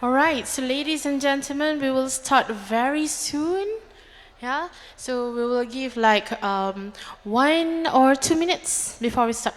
All right, so ladies and gentlemen, we will start very soon. Yeah, so we will give like 1 or 2 minutes before we start.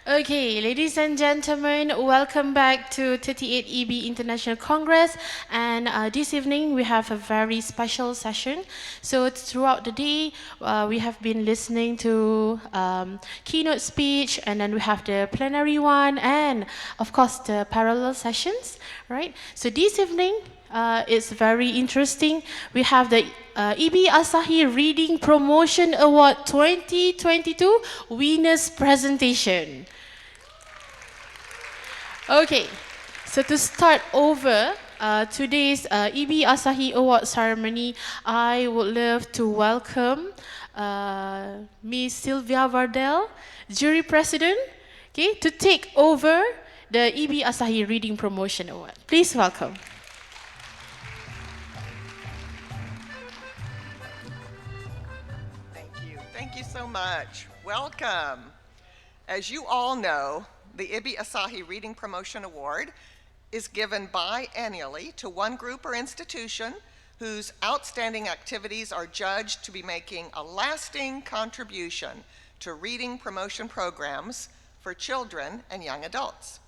Okay, ladies and gentlemen, welcome back to 38 EB International Congress. And this evening we have a very special session. So throughout the day, we have been listening to keynote speech, and then we have the plenary one, and of course the parallel sessions, right? So this evening, it's very interesting. We have the IBBY-Asahi Reading Promotion Award 2022 winners presentation. Okay, so to start over today's IBBY-Asahi Award ceremony, I would love to welcome Ms. Sylvia Vardell, jury president, okay, to take over the IBBY-Asahi Reading Promotion Award. Please welcome. Thank you so much. Welcome. As you all know, the IBBY-Asahi Reading Promotion Award is given biannually to one group or institution whose outstanding activities are judged to be making a lasting contribution to reading promotion programs for children and young adults.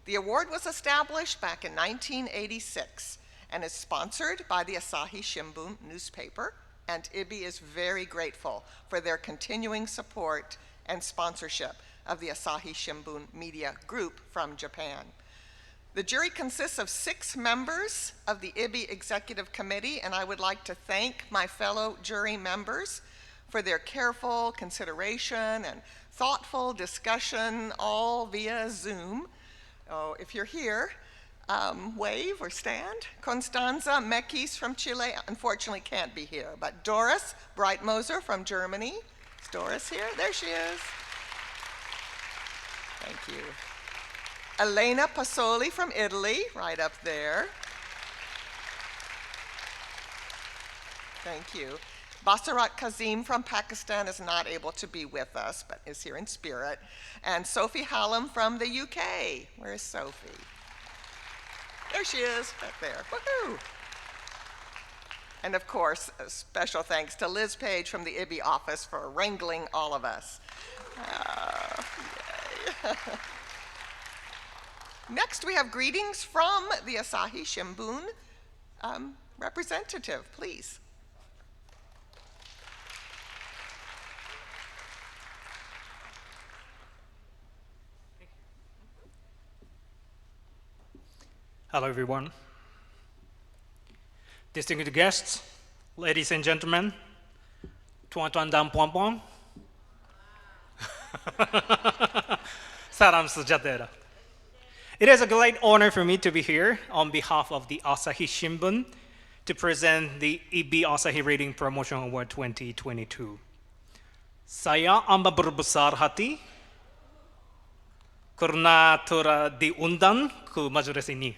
The award was established back in 1986 and is sponsored by the Asahi Shimbun newspaper, and IBBY is very grateful for their continuing support and sponsorship of the Asahi Shimbun Media Group from Japan. The jury consists of 6 members of the IBBY Executive Committee, and I would like to thank my fellow jury members for their careful consideration and thoughtful discussion, all via Zoom. Oh, if you're here, wave or stand. Constanza Mekis from Chile unfortunately can't be here, but Doris Breitmoser from Germany. Is Doris here? There she is. Thank you. Elena Pasoli from Italy, right up there. Thank you. Basarat Kazim from Pakistan is not able to be with us, but is here in spirit. And Sophie Hallam from the UK. Where is Sophie? There she is, back there. Woohoo! And of course, a special thanks to Liz Page from the IBBY office for wrangling all of us. Yay. Next, we have greetings from the Asahi Shimbun representative, please. Hello, everyone. Distinguished guests, ladies and gentlemen, tuan tuan dan puan puan. Salam sejahtera. It is a great honor for me to be here on behalf of the Asahi Shimbun to present the IBBY-Asahi Reading Promotion Award 2022. Saya amat berbesar hati karena telah diundang ke majelis ini.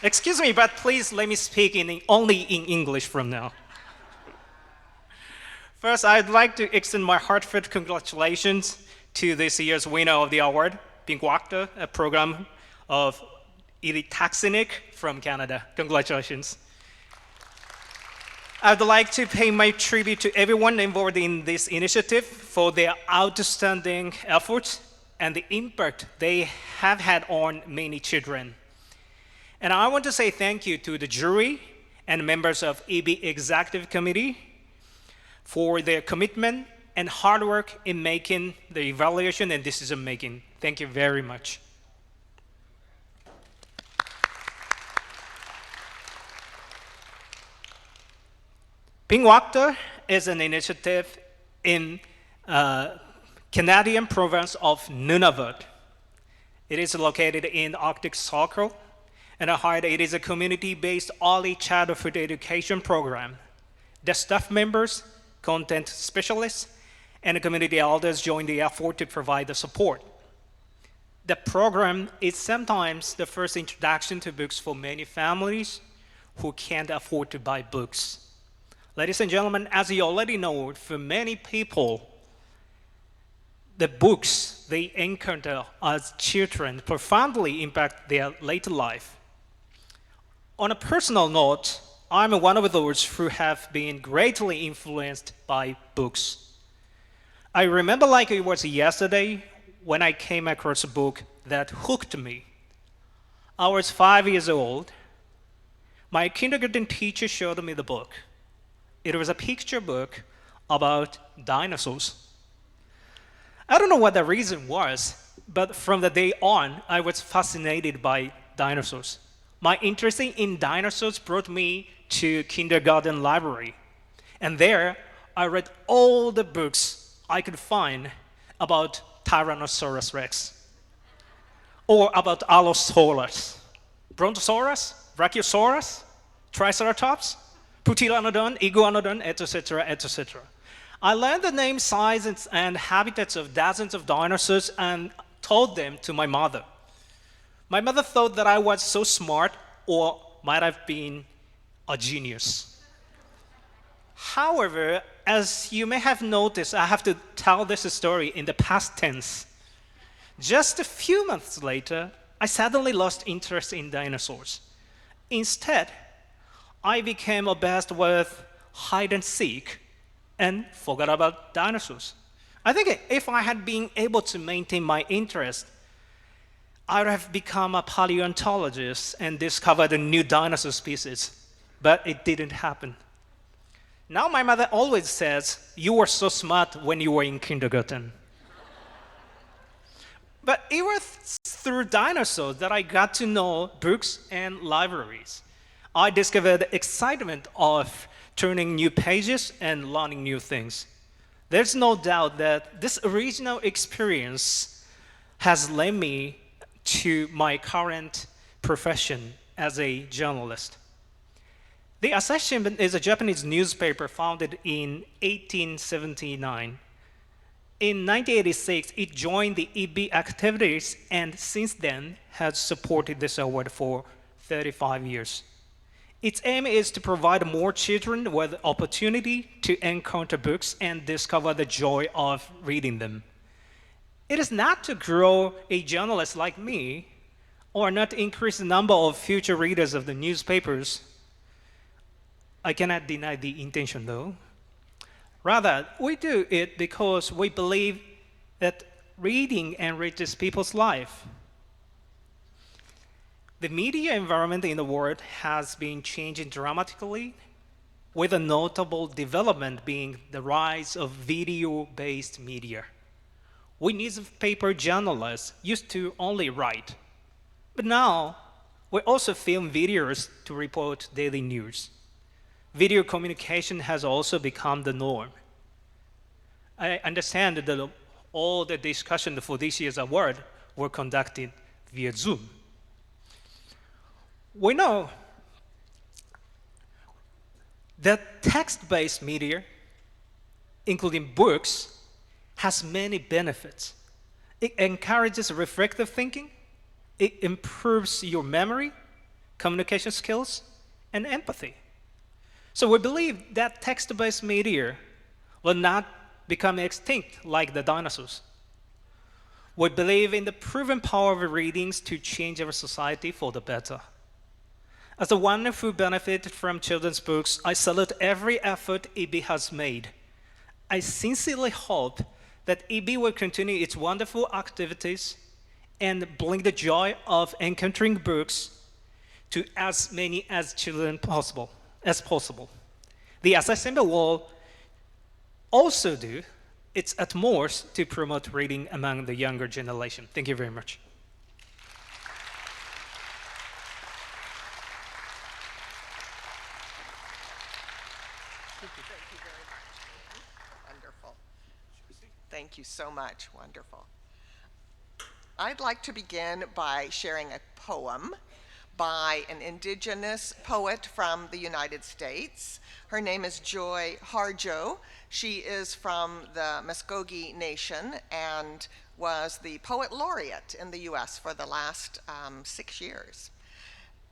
Excuse me, but please let me speak only in English from now. First, I'd like to extend my heartfelt congratulations to this year's winner of the award, Pinnguaqta, a program of Ilitaqsinniq from Canada. Congratulations. I'd like to pay my tribute to everyone involved in this initiative for their outstanding efforts and the impact they have had on many children. And I want to say thank you to the jury and members of IBBY Executive Committee for their commitment and hard work in making the evaluation and decision making. Thank you very much. Pinnguaqta is an initiative in Canadian province of Nunavut. It is located in the Arctic Circle, and at heart it is a community-based early childhood education program. The staff members, content specialists, and community elders join the effort to provide the support. The program is sometimes the first introduction to books for many families who can't afford to buy books. Ladies and gentlemen, as you already know, for many people, the books they encounter as children profoundly impact their later life. On a personal note, I'm one of those who have been greatly influenced by books. I remember like it was yesterday when I came across a book that hooked me. I was 5 years old. My kindergarten teacher showed me the book. It was a picture book about dinosaurs. I don't know what the reason was, but from the day on, I was fascinated by dinosaurs. My interest in dinosaurs brought me to kindergarten library. And there, I read all the books I could find about Tyrannosaurus Rex, or about Allosaurus, Brontosaurus, Brachiosaurus, Triceratops, Pteranodon, Iguanodon, etc., etc. I learned the name, sizes, and habitats of dozens of dinosaurs and told them to my mother. My mother thought that I was so smart or might have been a genius. However, as you may have noticed, I have to tell this story in the past tense. Just a few months later, I suddenly lost interest in dinosaurs. Instead, I became obsessed with hide and seek and forgot about dinosaurs. I think if I had been able to maintain my interest, I would have become a paleontologist and discovered a new dinosaur species, but it didn't happen. Now my mother always says, "You were so smart when you were in kindergarten." But it was through dinosaurs that I got to know books and libraries. I discovered the excitement of turning new pages and learning new things. There's no doubt that this original experience has led me to my current profession as a journalist. The Asahi Shimbun is a Japanese newspaper founded in 1879. In 1986, it joined the IBBY activities and since then has supported this award for 35 years. Its aim is to provide more children with opportunity to encounter books and discover the joy of reading them. It is not to grow a journalist like me or not to increase the number of future readers of the newspapers. I cannot deny the intention though. Rather, we do it because we believe that reading enriches people's life. The media environment in the world has been changing dramatically, with a notable development being the rise of video-based media. We newspaper journalists used to only write, but now we also film videos to report daily news. Video communication has also become the norm. I understand that all the discussion for this year's award were conducted via Zoom. We know that text-based media, including books, has many benefits. It encourages reflective thinking, it improves your memory, communication skills, and empathy. So we believe that text-based media will not become extinct like the dinosaurs. We believe in the proven power of readings to change our society for the better. As a wonderful benefit from children's books, I salute every effort IBBY has made. I sincerely hope that IBBY will continue its wonderful activities and bring the joy of encountering books to as many as children as possible. The Asahi Shimbun will also do its utmost to promote reading among the younger generation. Thank you very much. Wonderful. Thank you so much. Wonderful. I'd like to begin by sharing a poem by an indigenous poet from the United States. Her name is Joy Harjo. She is from the Muskogee Nation and was the poet laureate in the US for the last 6 years.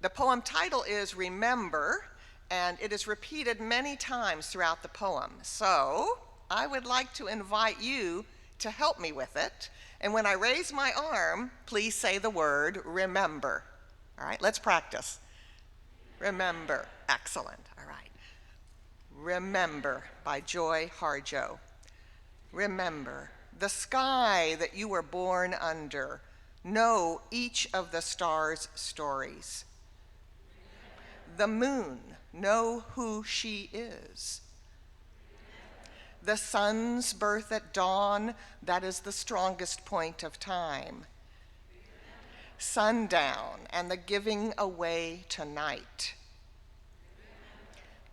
The poem title is Remember, and it is repeated many times throughout the poem. So I would like to invite you to help me with it. And when I raise my arm, please say the word remember. All right, let's practice. Remember. Excellent. All right. Remember by Joy Harjo. Remember the sky that you were born under. Know each of the stars' stories. The moon, know who she is. The sun's birth at dawn, that is the strongest point of time. Sundown and the giving away tonight.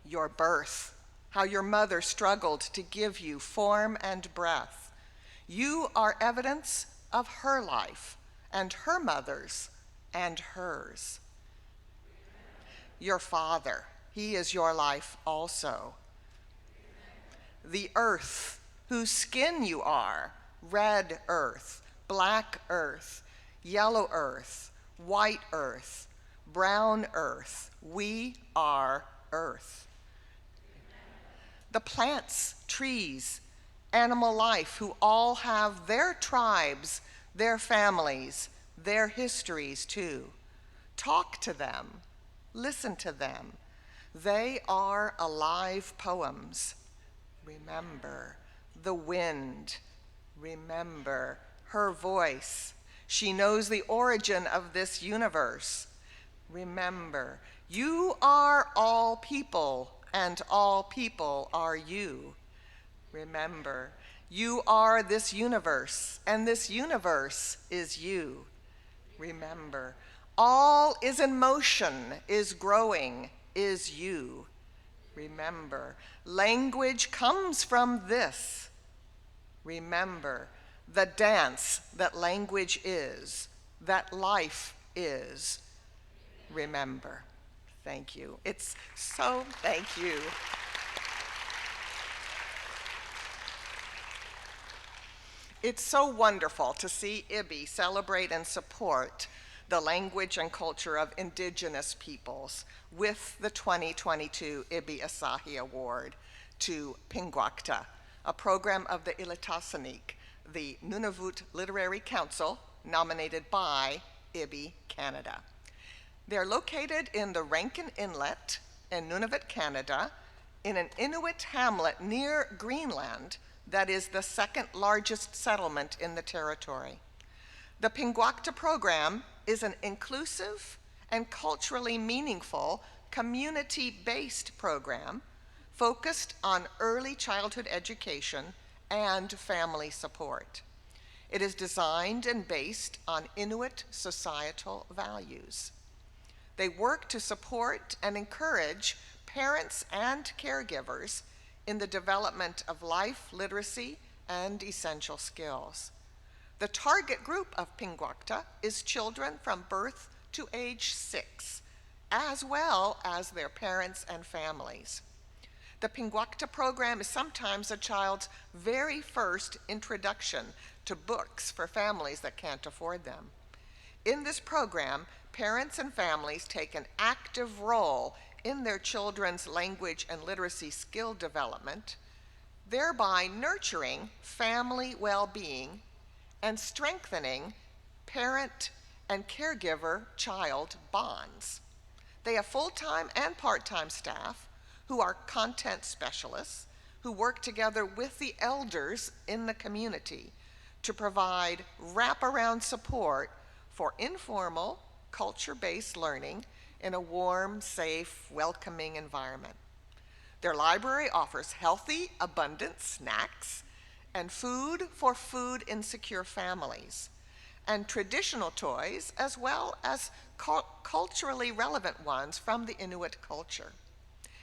Your birth, how your mother struggled to give you form and breath. You are evidence of her life and her mother's and hers. Your father, he is your life also. The earth, whose skin you are, red earth, black earth, yellow earth, white earth, brown earth, we are earth. The plants, trees, animal life, who all have their tribes, their families, their histories too. Talk to them, listen to them. They are alive poems. Remember the wind, remember her voice. She knows the origin of this universe. Remember, you are all people, and all people are you. Remember, You are this universe, and this universe is you. Remember, all is in motion, is growing, is you. Remember, language comes from this. Remember, the dance that language is, that life is. Remember. Thank you. Thank you. It's so wonderful to see IBBY celebrate and support the language and culture of indigenous peoples with the 2022 IBBY-Asahi Award to Pinnguaqta, a program of the Ilitaqsinniq, the Nunavut Literary Council, nominated by IBBY Canada. They're located in the Rankin Inlet in Nunavut, Canada, in an Inuit hamlet near Greenland that is the second largest settlement in the territory. The Pinnguaqta program is an inclusive and culturally meaningful community-based program focused on early childhood education and family support. It is designed and based on Inuit societal values. They work to support and encourage parents and caregivers in the development of life literacy and essential skills. The target group of Pinnguaqta is children from birth to age 6, as well as their parents and families. The Pinnguaqta program is sometimes a child's very first introduction to books for families that can't afford them. In this program, parents and families take an active role in their children's language and literacy skill development, thereby nurturing family well-being and strengthening parent and caregiver-child bonds. They have full-time and part-time staff who are content specialists who work together with the elders in the community to provide wraparound support for informal, culture-based learning in a warm, safe, welcoming environment. Their library offers healthy, abundant snacks and food for food-insecure families, and traditional toys as well as culturally relevant ones from the Inuit culture,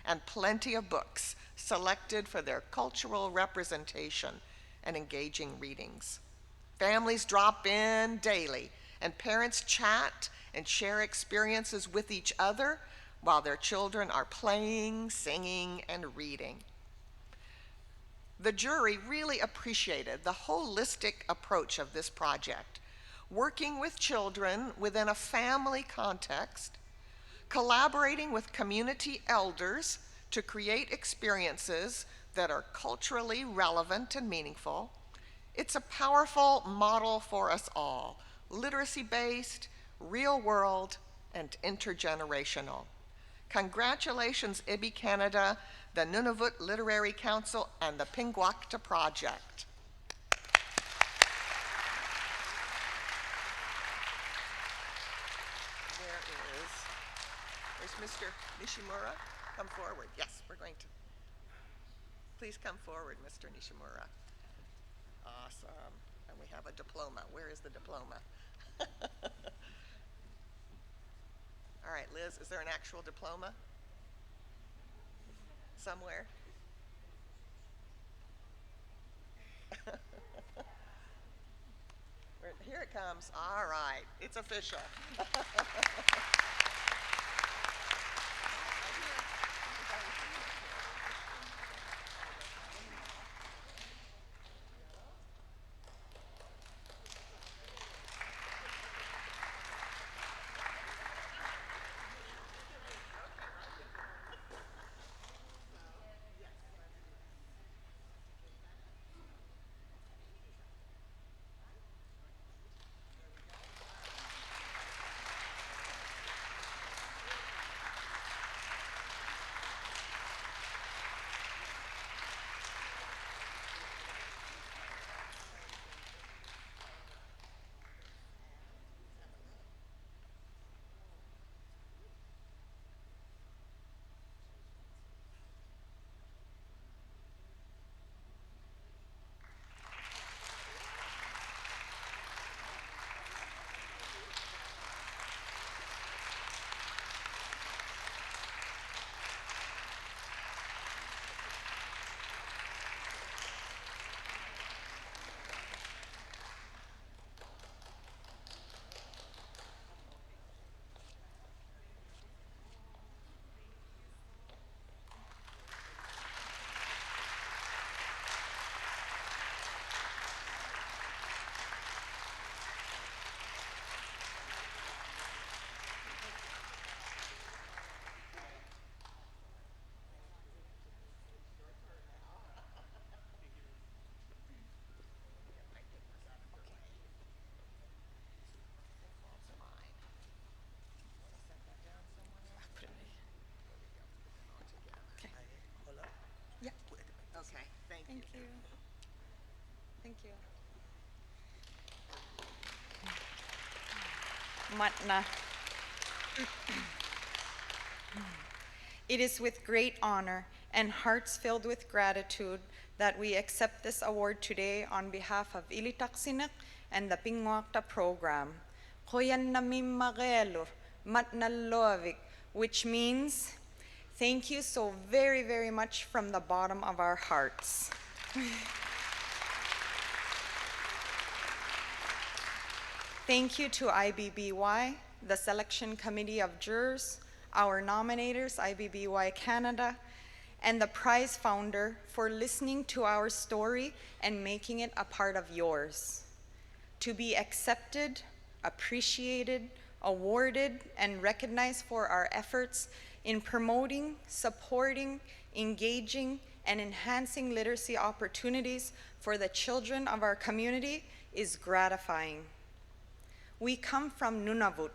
and plenty of books selected for their cultural representation and engaging readings. Families drop in daily, and parents chat and share experiences with each other while their children are playing, singing, and reading. The jury really appreciated the holistic approach of this project, working with children within a family context, collaborating with community elders to create experiences that are culturally relevant and meaningful. It's a powerful model for us all, literacy-based, real-world, and intergenerational. Congratulations, IBBY Canada, the Nunavut Literary Council, and the Pinnguaqta Project. There's Mr. Nishimura. Come forward. Yes, we're going to. Please come forward, Mr. Nishimura. Awesome. And we have a diploma. Where is the diploma? All right, Liz, is there an actual diploma? Somewhere? Here it comes. All right, it's official. Matna. It is with great honor and hearts filled with gratitude that we accept this award today on behalf of Ilitaqsinniq and the Pinnguaqta program. Koyan namim magelo, matnalovik, which means thank you so very, very much from the bottom of our hearts. Thank you to IBBY, the selection committee of jurors, our nominators, IBBY Canada, and the prize founder for listening to our story and making it a part of yours. To be accepted, appreciated, awarded, and recognized for our efforts in promoting, supporting, engaging, and enhancing literacy opportunities for the children of our community is gratifying. We come from Nunavut,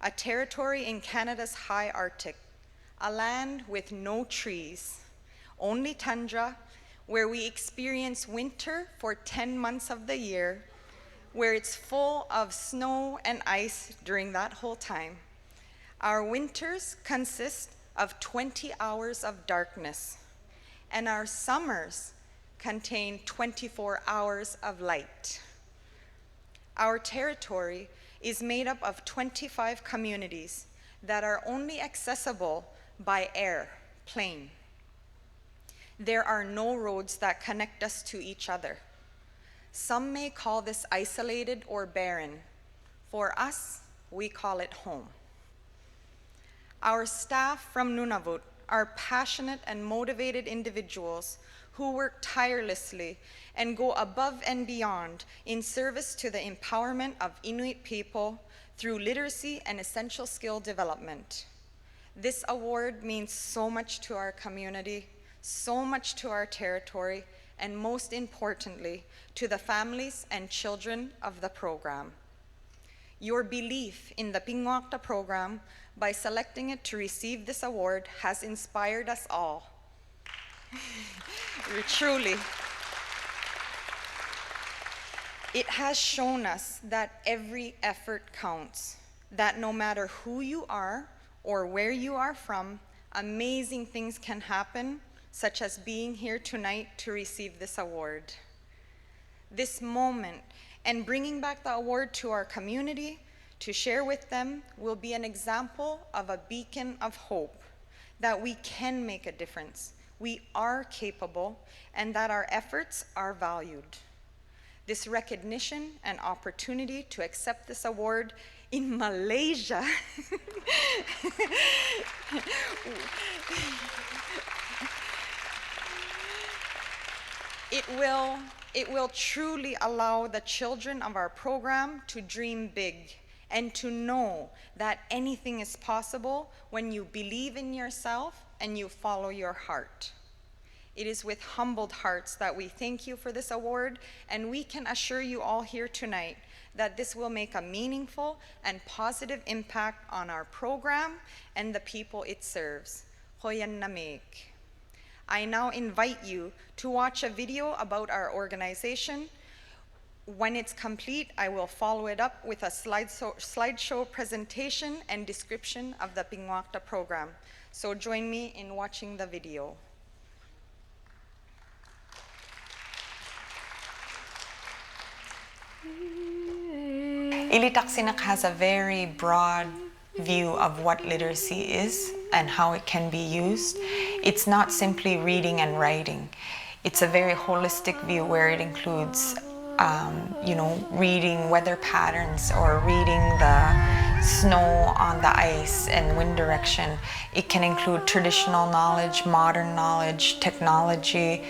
a territory in Canada's high Arctic, a land with no trees, only tundra, where we experience winter for 10 months of the year, where it's full of snow and ice during that whole time. Our winters consist of 20 hours of darkness, and our summers contain 24 hours of light. Our territory is made up of 25 communities that are only accessible by air, plane. There are no roads that connect us to each other. Some may call this isolated or barren. For us, we call it home. Our staff from Nunavut are passionate and motivated individuals who work tirelessly and go above and beyond in service to the empowerment of Inuit people through literacy and essential skill development. This award means so much to our community, so much to our territory, and most importantly, to the families and children of the program. Your belief in the Pinnguaqta program by selecting it to receive this award has inspired us all. Truly. It has shown us that every effort counts, that no matter who you are or where you are from, amazing things can happen, such as being here tonight to receive this award. This moment and bringing back the award to our community to share with them will be an example of a beacon of hope that we can make a difference, we are capable, and that our efforts are valued. This recognition and opportunity to accept this award in Malaysia it will truly allow the children of our program to dream big and to know that anything is possible when you believe in yourself and you follow your heart. It is with humbled hearts that we thank you for this award, and we can assure you all here tonight that this will make a meaningful and positive impact on our program and the people it serves. Hoyan namik. I now invite you to watch a video about our organization. When it's complete, I will follow it up with a slideshow presentation and description of the Pinnguaqta program. So join me in watching the video. Ilitaqsinniq has a very broad view of what literacy is and how it can be used. It's not simply reading and writing. It's a very holistic view where it includes reading weather patterns or reading the snow on the ice and wind direction. It can include traditional knowledge, modern knowledge, technology.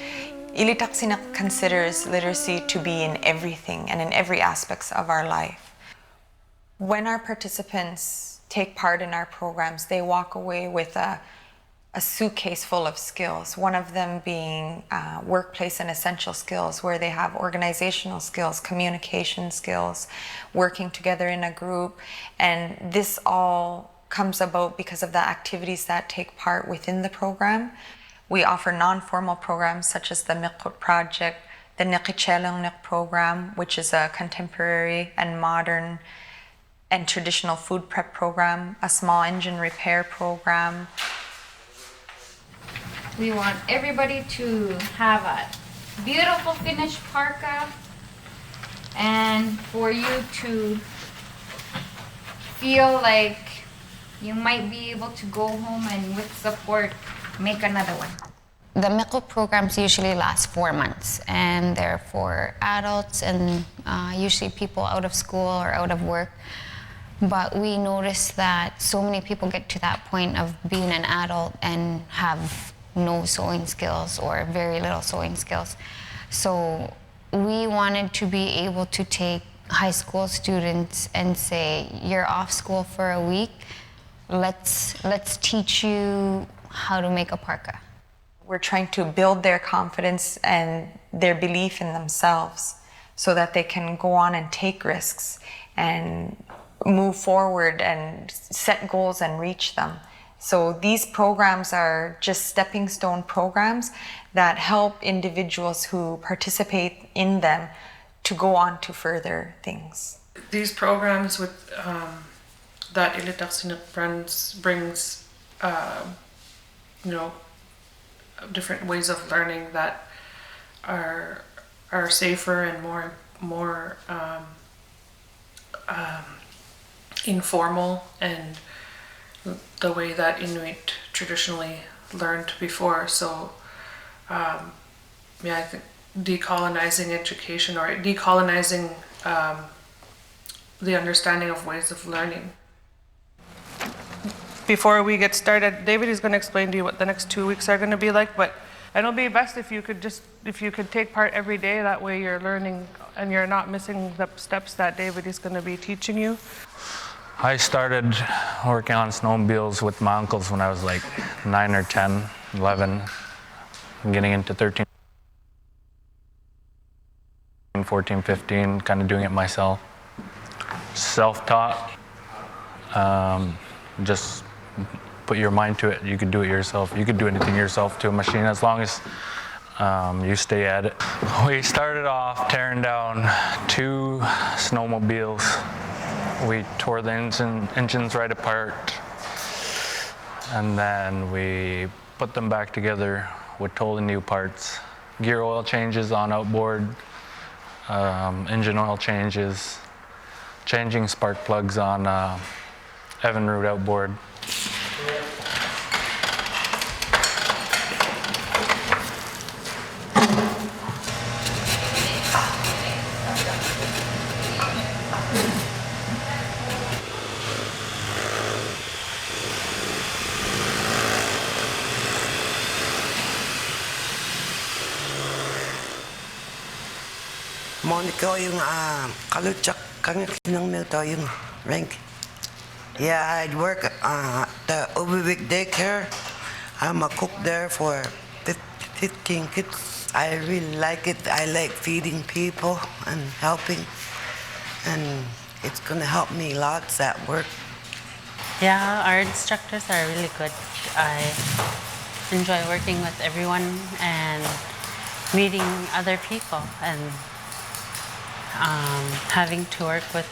Ilitaqsinniq considers literacy to be in everything and in every aspect of our life. When our participants take part in our programs, they walk away with a suitcase full of skills, one of them being workplace and essential skills, where they have organizational skills, communication skills, working together in a group. And this all comes about because of the activities that take part within the program. We offer non-formal programs such as the Miqut project, the Niqichelongniq program, which is a contemporary and modern and traditional food prep program, a small engine repair program. We want everybody to have a beautiful finished parka, and for you to feel like you might be able to go home and with support make another one. The MICL programs usually last 4 months, and they're for adults and usually people out of school or out of work. But we noticed that so many people get to that point of being an adult and have no sewing skills or very little sewing skills. So we wanted to be able to take high school students and say, you're off school for a week, let's teach you how to make a parka. We're trying to build their confidence and their belief in themselves so that they can go on and take risks and move forward and set goals and reach them. So these programs are just stepping stone programs that help individuals who participate in them to go on to further things. These programs with that Ilitaqsinniq brings different ways of learning that are safer and more informal, and the way that Inuit traditionally learned before. So I think decolonizing education, or decolonizing the understanding of ways of learning. Before we get started, David is going to explain to you what the next 2 weeks are going to be like, but it'll be best if you could take part every day. That way you're learning and you're not missing the steps that David is going to be teaching you. I started working on snowmobiles with my uncles when I was like 9 or 10, 11, getting into 13, 14, 15, kind of doing it myself. Self-taught, just put your mind to it. You could do it yourself. You could do anything yourself to a machine as long as you stay at it. We started off tearing down 2 snowmobiles. We tore the engines right apart, and then we put them back together with totally new parts. Gear oil changes on outboard, engine oil changes, changing spark plugs on Evinrude outboard. Monica yung kalutsak kami kinang to yung rank. Yeah, I'd work at the IBBY daycare. I'm a cook there for 15 kids. I really like it. I like feeding people and helping, and it's gonna help me lots at work. Yeah, our instructors are really good. I enjoy working with everyone and meeting other people and having to work with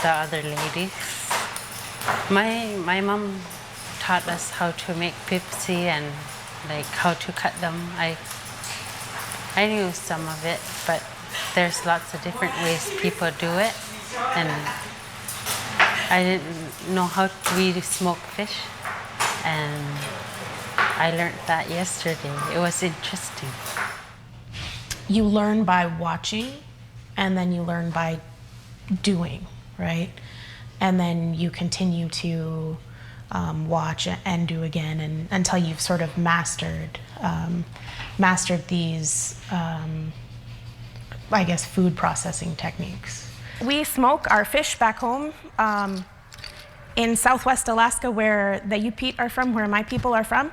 the other ladies. My mom taught us how to make pipsi and like how to cut them. I knew some of it, but there's lots of different ways people do it, and I didn't know how we smoke fish, and I learned that yesterday. It was interesting. You learn by watching, and then you learn by doing, right? And then you continue to watch and do again, and until you've sort of mastered these, I guess, food processing techniques. We smoke our fish back home in Southwest Alaska, where the Ute are from, where my people are from.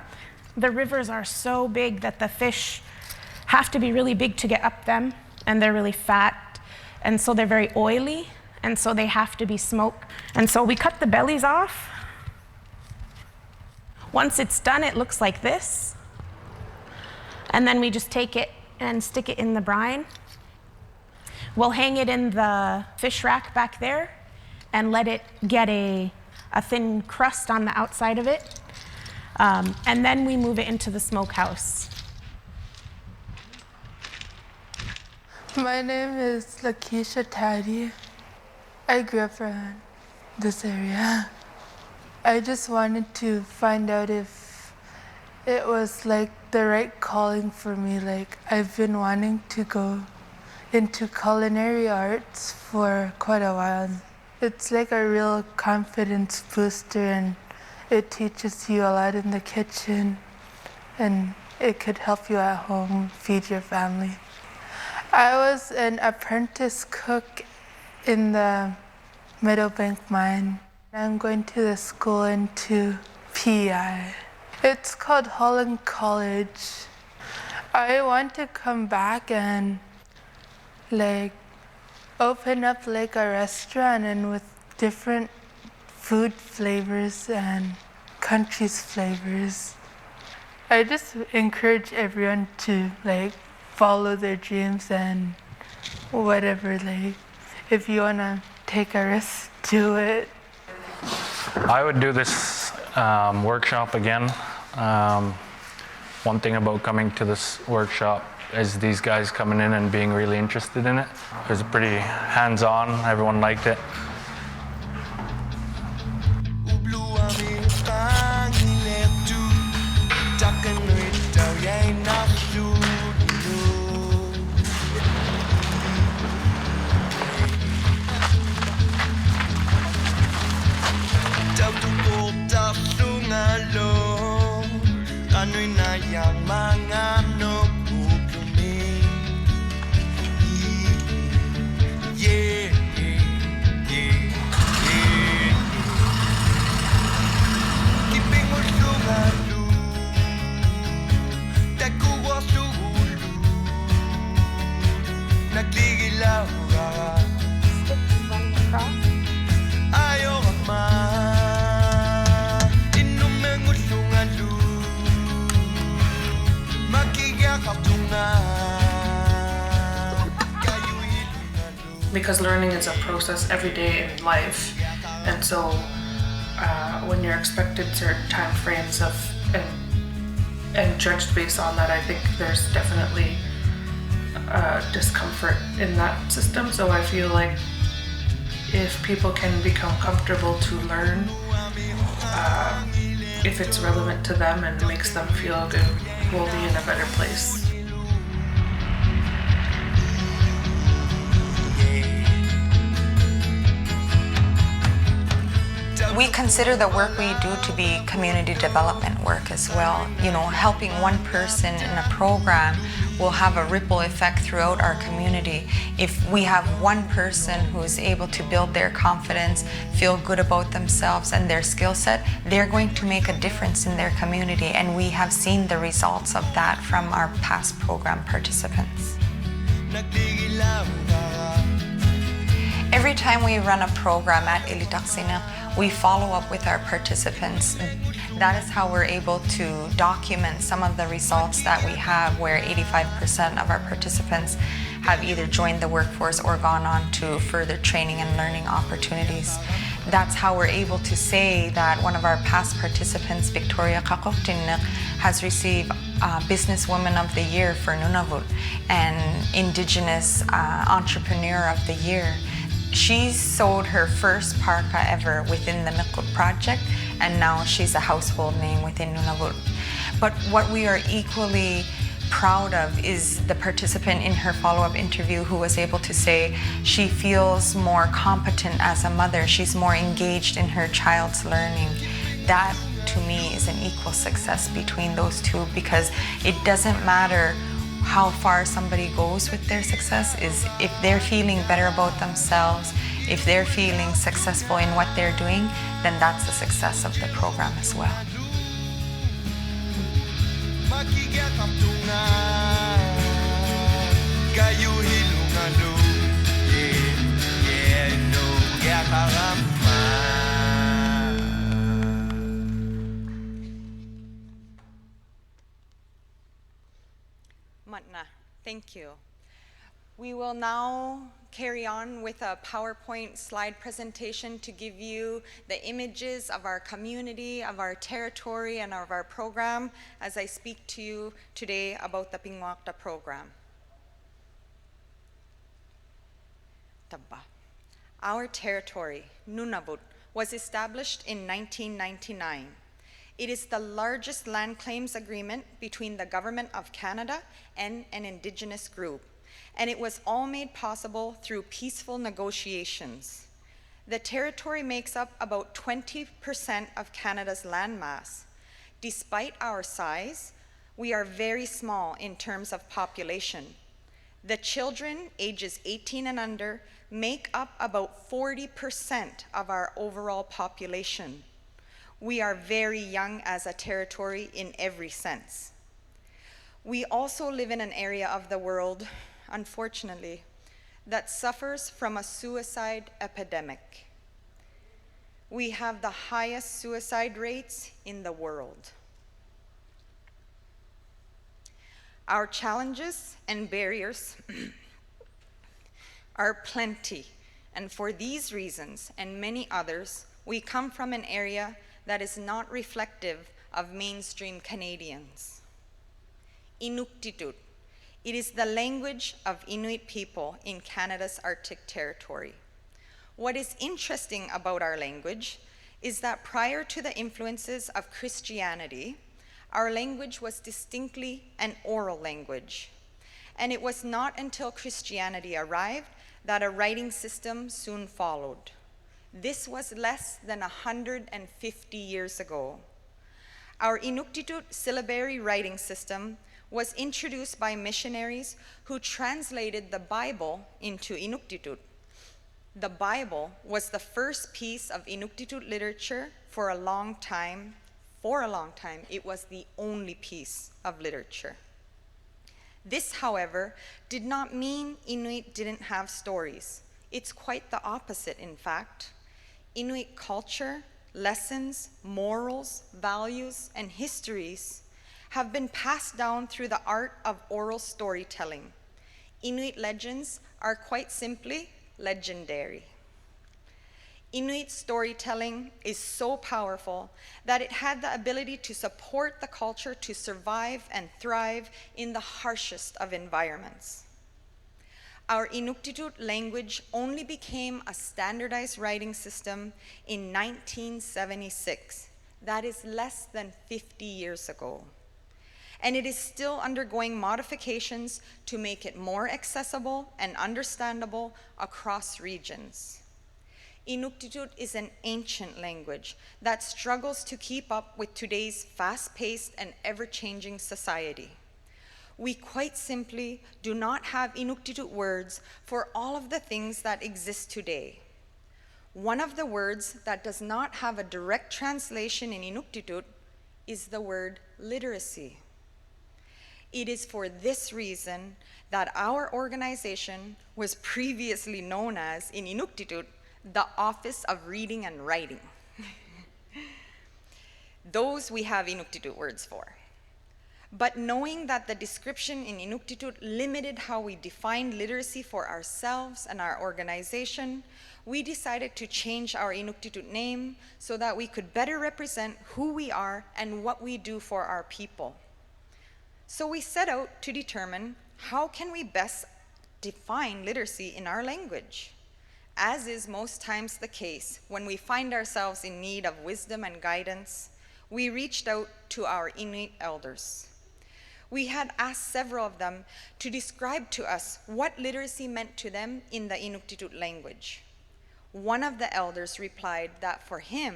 The rivers are so big that the fish have to be really big to get up them, and they're really fat, and so they're very oily, and so they have to be smoked. And so we cut the bellies off. Once it's done, it looks like this. And then we just take it and stick it in the brine. We'll hang it in the fish rack back there, and let it get a thin crust on the outside of it. And then we move it into the smokehouse. My name is Lakeisha Taddy. I grew up around this area. I just wanted to find out if it was like the right calling for me. Like, I've been wanting to go into culinary arts for quite a while. It's like a real confidence booster, and it teaches you a lot in the kitchen, and it could help you at home feed your family. I was an apprentice cook in the Meadowbank mine. I'm going to the school into PI. It's called Holland College. I want to come back and like open up like a restaurant, and with different food flavors and countries flavors. I just encourage everyone to like follow their dreams, and whatever, like if you wanna take a risk, do it. I would do this workshop again. One thing about coming to this workshop is these guys coming in and being really interested in it. It was pretty hands-on, everyone liked it. Because learning is a process every day in life, and so when you're expected certain time frames of and judged based on that, I think there's definitely discomfort in that system. So I feel like if people can become comfortable to learn, if it's relevant to them and makes them feel good, we'll be in a better place. We consider the work we do to be community development work as well. You know, helping one person in a program will have a ripple effect throughout our community. If we have one person who's able to build their confidence, feel good about themselves and their skill set, they're going to make a difference in their community, and we have seen the results of that from our past program participants. Every time we run a program at Ilitaqsinniq, we follow up with our participants. That is how we're able to document some of the results that we have, where 85% of our participants have either joined the workforce or gone on to further training and learning opportunities. That's how we're able to say that one of our past participants, Pinnguaqta, has received Businesswoman of the Year for Nunavut and Indigenous Entrepreneur of the Year. She sold her first parka ever within the Miqut project, and now she's a household name within Nunavut. But what we are equally proud of is the participant in her follow-up interview who was able to say she feels more competent as a mother. She's more engaged in her child's learning. That, to me, is an equal success between those two, because it doesn't matter how far somebody goes with their success. Is if they're feeling better about themselves, if they're feeling successful in what they're doing, then that's the success of the program as well. Matna, thank you. We will now carry on with a PowerPoint slide presentation to give you the images of our community, of our territory, and of our program as I speak to you today about the Pinnguaqta program. Tabba. Our territory, Nunavut, was established in 1999. It is the largest land claims agreement between the Government of Canada and an Indigenous group, and it was all made possible through peaceful negotiations. The territory makes up about 20% of Canada's landmass. Despite our size, we are very small in terms of population. The children ages 18 and under make up about 40% of our overall population. We are very young as a territory in every sense. We also live in an area of the world, unfortunately, that suffers from a suicide epidemic. We have the highest suicide rates in the world. Our challenges and barriers are plenty, and for these reasons and many others, we come from an area that is not reflective of mainstream Canadians. Inuktitut. It is the language of Inuit people in Canada's Arctic territory. What is interesting about our language is that prior to the influences of Christianity, our language was distinctly an oral language. And it was not until Christianity arrived that a writing system soon followed. This was less than 150 years ago. Our Inuktitut syllabary writing system was introduced by missionaries who translated the Bible into Inuktitut. The Bible was the first piece of Inuktitut literature for a long time. For a long time, it was the only piece of literature. This, however, did not mean Inuit didn't have stories. It's quite the opposite, in fact. Inuit culture, lessons, morals, values, and histories have been passed down through the art of oral storytelling. Inuit legends are quite simply legendary. Inuit storytelling is so powerful that it had the ability to support the culture to survive and thrive in the harshest of environments. Our Inuktitut language only became a standardized writing system in 1976. That is less than 50 years ago. And it is still undergoing modifications to make it more accessible and understandable across regions. Inuktitut is an ancient language that struggles to keep up with today's fast-paced and ever-changing society. We quite simply do not have Inuktitut words for all of the things that exist today. One of the words that does not have a direct translation in Inuktitut is the word literacy. It is for this reason that our organization was previously known as, in Inuktitut, the Office of Reading and Writing. Those we have Inuktitut words for. But knowing that the description in Inuktitut limited how we defined literacy for ourselves and our organization, we decided to change our Inuktitut name so that we could better represent who we are and what we do for our people. So we set out to determine how can we best define literacy in our language. As is most times the case, when we find ourselves in need of wisdom and guidance, we reached out to our Inuit elders. We had asked several of them to describe to us what literacy meant to them in the Inuktitut language. One of the elders replied that for him,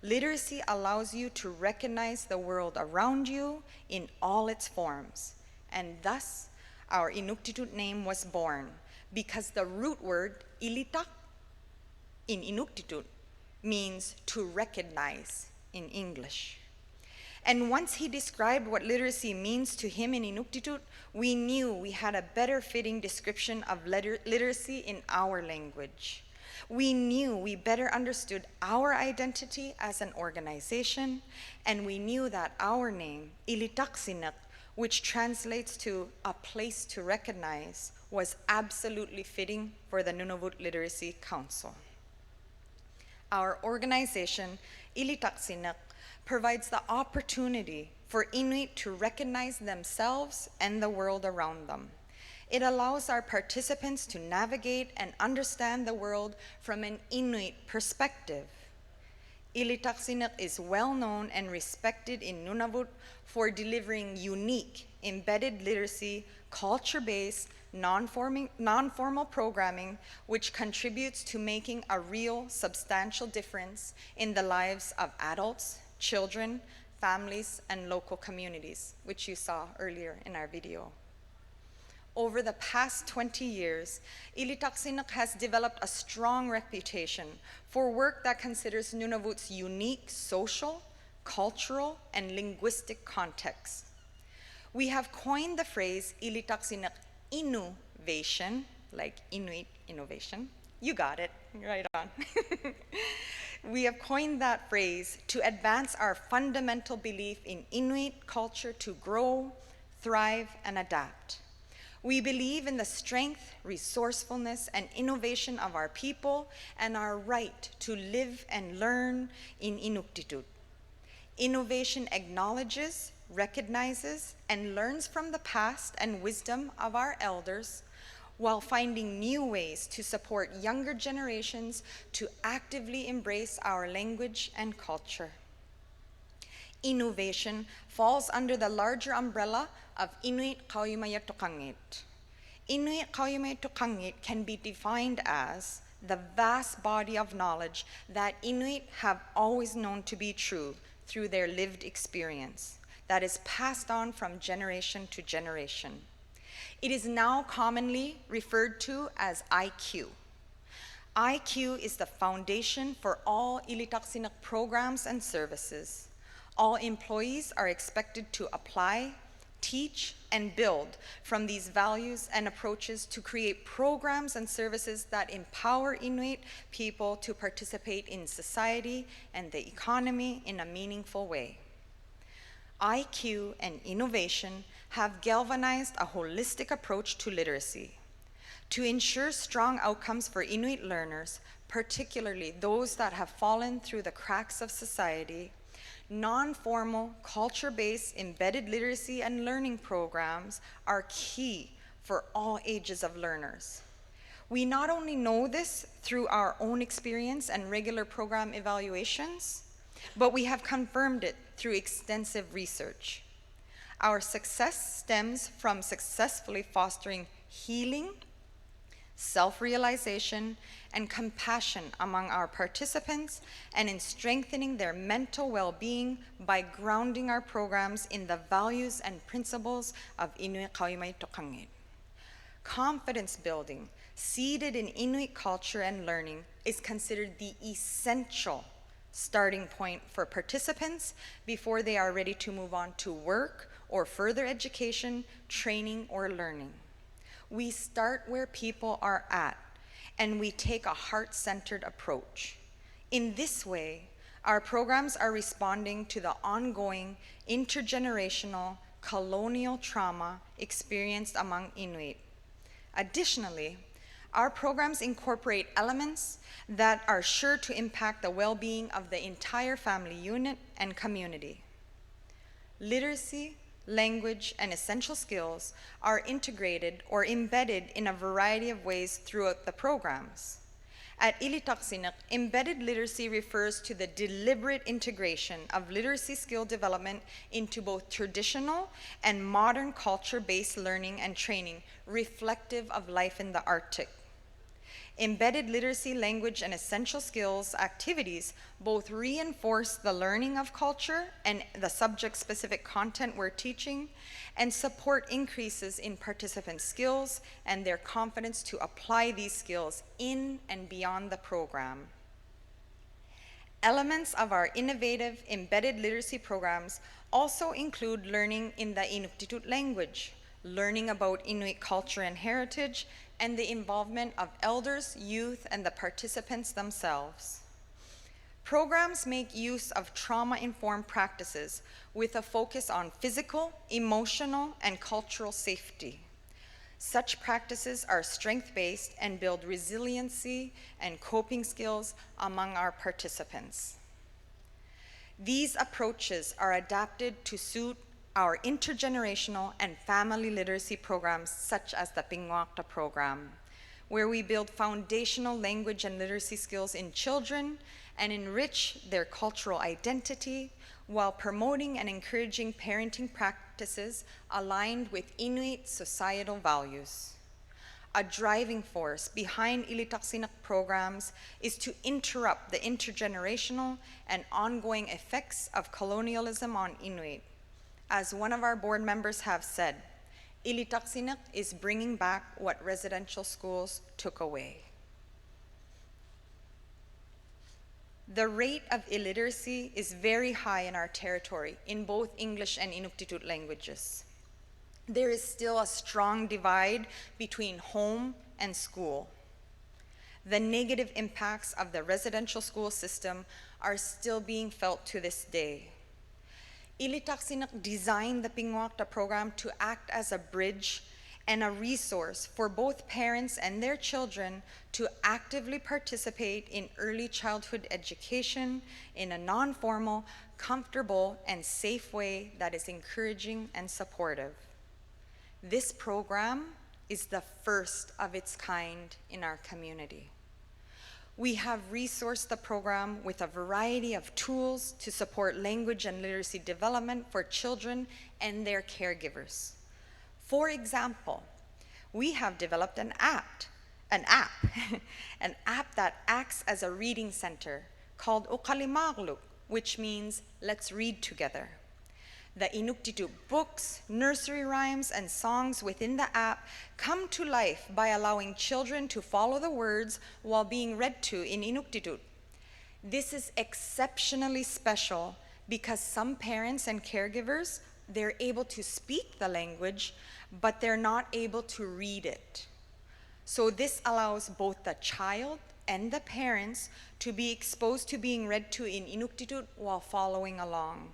literacy allows you to recognize the world around you in all its forms, and thus our Inuktitut name was born, because the root word Ilitaq in Inuktitut means to recognize in English. And once he described what literacy means to him in Inuktitut, we knew we had a better fitting description of literacy in our language. We knew we better understood our identity as an organization, and we knew that our name, Ilitaqsinniq, which translates to a place to recognize, was absolutely fitting for the Nunavut Literacy Council. Our organization, Ilitaqsinniq, provides the opportunity for Inuit to recognize themselves and the world around them. It allows our participants to navigate and understand the world from an Inuit perspective. Ilitaqsinniq is well known and respected in Nunavut for delivering unique, embedded literacy, culture-based, non-formal programming, which contributes to making a real, substantial difference in the lives of adults, children, families, and local communities, which you saw earlier in our video. Over the past 20 years, Ilitaqsinniq has developed a strong reputation for work that considers Nunavut's unique social, cultural, and linguistic context. We have coined the phrase Ilitaqsinniq innovation, like Inuit innovation. You got it, right on. We have coined that phrase to advance our fundamental belief in Inuit culture to grow, thrive, and adapt. We believe in the strength, resourcefulness, and innovation of our people and our right to live and learn in Inuktitut. Innovation acknowledges, recognizes, and learns from the past and wisdom of our elders while finding new ways to support younger generations to actively embrace our language and culture. Innovation falls under the larger umbrella of Inuit Qauyumayatuqangit. Inuit Qauyumayatuqangit can be defined as the vast body of knowledge that Inuit have always known to be true through their lived experience that is passed on from generation to generation. It is now commonly referred to as IQ. IQ is the foundation for all Ilitaqsinniq programs and services. All employees are expected to apply, teach, and build from these values and approaches to create programs and services that empower Inuit people to participate in society and the economy in a meaningful way. IQ and innovation have galvanized a holistic approach to literacy. To ensure strong outcomes for Inuit learners, particularly those that have fallen through the cracks of society, non-formal, culture-based embedded literacy and learning programs are key for all ages of learners. We not only know this through our own experience and regular program evaluations, but we have confirmed it through extensive research. Our success stems from successfully fostering healing, self-realization, and compassion among our participants, and in strengthening their mental well-being by grounding our programs in the values and principles of Inuit Qauyumayatuqangit. Confidence building, seated in Inuit culture and learning, is considered the essential starting point for participants before they are ready to move on to work or further education, training, or learning. We start where people are at, and we take a heart-centered approach. In this way, our programs are responding to the ongoing intergenerational colonial trauma experienced among Inuit. Additionally, our programs incorporate elements that are sure to impact the well-being of the entire family unit and community. Literacy, language, and essential skills are integrated or embedded in a variety of ways throughout the programs. At Ilitaqsinniq, embedded literacy refers to the deliberate integration of literacy skill development into both traditional and modern culture-based learning and training reflective of life in the Arctic. Embedded literacy, language, and essential skills activities both reinforce the learning of culture and the subject-specific content we're teaching, and support increases in participant skills and their confidence to apply these skills in and beyond the program. Elements of our innovative embedded literacy programs also include learning in the Inuktitut language, learning about Inuit culture and heritage, and the involvement of elders, youth, and the participants themselves. Programs make use of trauma-informed practices with a focus on physical, emotional, and cultural safety. Such practices are strength-based and build resiliency and coping skills among our participants. These approaches are adapted to suit our intergenerational and family literacy programs such as the Pinnguaqta program, where we build foundational language and literacy skills in children and enrich their cultural identity while promoting and encouraging parenting practices aligned with Inuit societal values. A driving force behind Ilitaqsinniq programs is to interrupt the intergenerational and ongoing effects of colonialism on Inuit. As one of our board members have said, Ilitaqsinniq is bringing back what residential schools took away. The rate of illiteracy is very high in our territory in both English and Inuktitut languages. There is still a strong divide between home and school. The negative impacts of the residential school system are still being felt to this day. Ilitaqsinniq designed the Pinnguaqta program to act as a bridge and a resource for both parents and their children to actively participate in early childhood education in a non-formal, comfortable, and safe way that is encouraging and supportive. This program is the first of its kind in our community. We have resourced the program with a variety of tools to support language and literacy development for children and their caregivers. For example, we have developed an app that acts as a reading center called Uqalimagluk, which means let's read together. The Inuktitut books, nursery rhymes, and songs within the app come to life by allowing children to follow the words while being read to in Inuktitut. This is exceptionally special because some parents and caregivers, they're able to speak the language, but they're not able to read it. So this allows both the child and the parents to be exposed to being read to in Inuktitut while following along.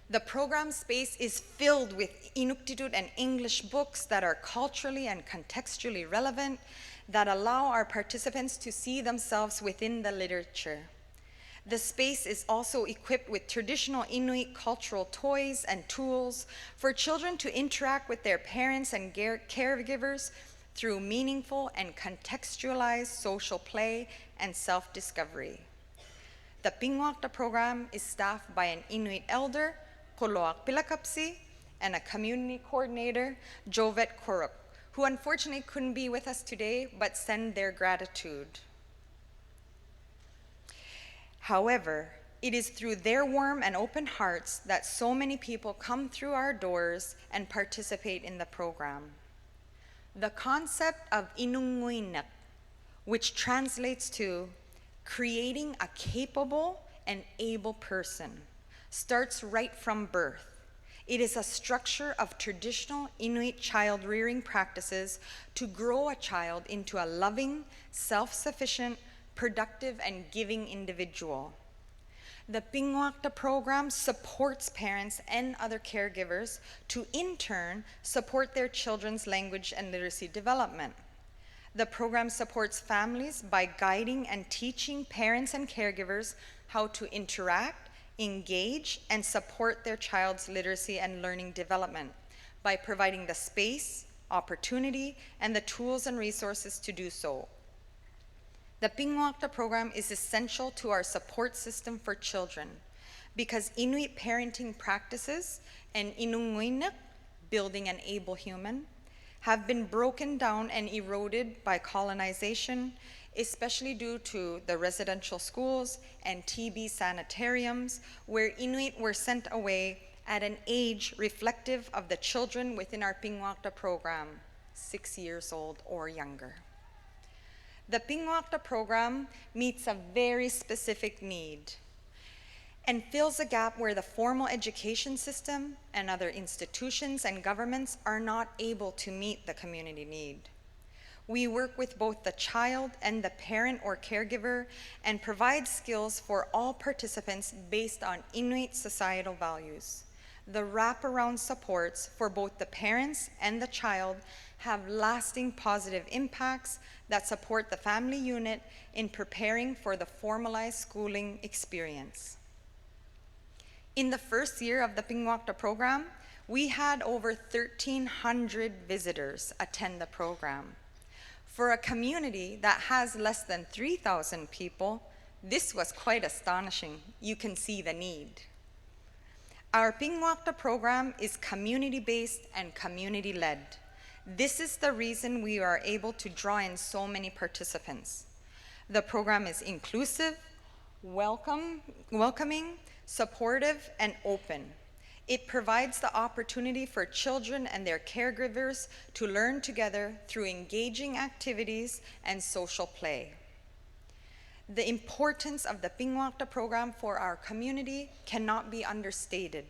The program space is filled with Inuktitut and English books that are culturally and contextually relevant, that allow our participants to see themselves within the literature. The space is also equipped with traditional Inuit cultural toys and tools for children to interact with their parents and caregivers through meaningful and contextualized social play and self-discovery. The Pinnguaqta program is staffed by an Inuit elder, Koloak Pilakapsi, and a community coordinator, Jovet Koruk, who unfortunately couldn't be with us today, but send their gratitude. However, it is through their warm and open hearts that so many people come through our doors and participate in the program. The concept of Inunguinak, which translates to creating a capable and able person, starts right from birth. It is a structure of traditional Inuit child rearing practices to grow a child into a loving, self-sufficient, productive, and giving individual. The Pinnguaqta program supports parents and other caregivers to, in turn, support their children's language and literacy development. The program supports families by guiding and teaching parents and caregivers how to interact, engage, and support their child's literacy and learning development by providing the space, opportunity, and the tools and resources to do so. The Pinnguaqta program is essential to our support system for children because Inuit parenting practices and Inunguinak, building an able human, have been broken down and eroded by colonization, especially due to the residential schools and TB sanitariums, where Inuit were sent away at an age reflective of the children within our Pinnguaqta program, 6 years old or younger. The Pinnguaqta program meets a very specific need and fills a gap where the formal education system and other institutions and governments are not able to meet the community need. We work with both the child and the parent or caregiver and provide skills for all participants based on Inuit societal values. The wraparound supports for both the parents and the child have lasting positive impacts that support the family unit in preparing for the formalized schooling experience. In the first year of the Pinnguaqta program, we had over 1,300 visitors attend the program. For a community that has less than 3,000 people, this was quite astonishing. You can see the need. Our Pinnguaqta program is community-based and community-led. This is the reason we are able to draw in so many participants. The program is inclusive, welcoming, supportive, and open. It provides the opportunity for children and their caregivers to learn together through engaging activities and social play. The importance of the Pinnguaqta program for our community cannot be understated.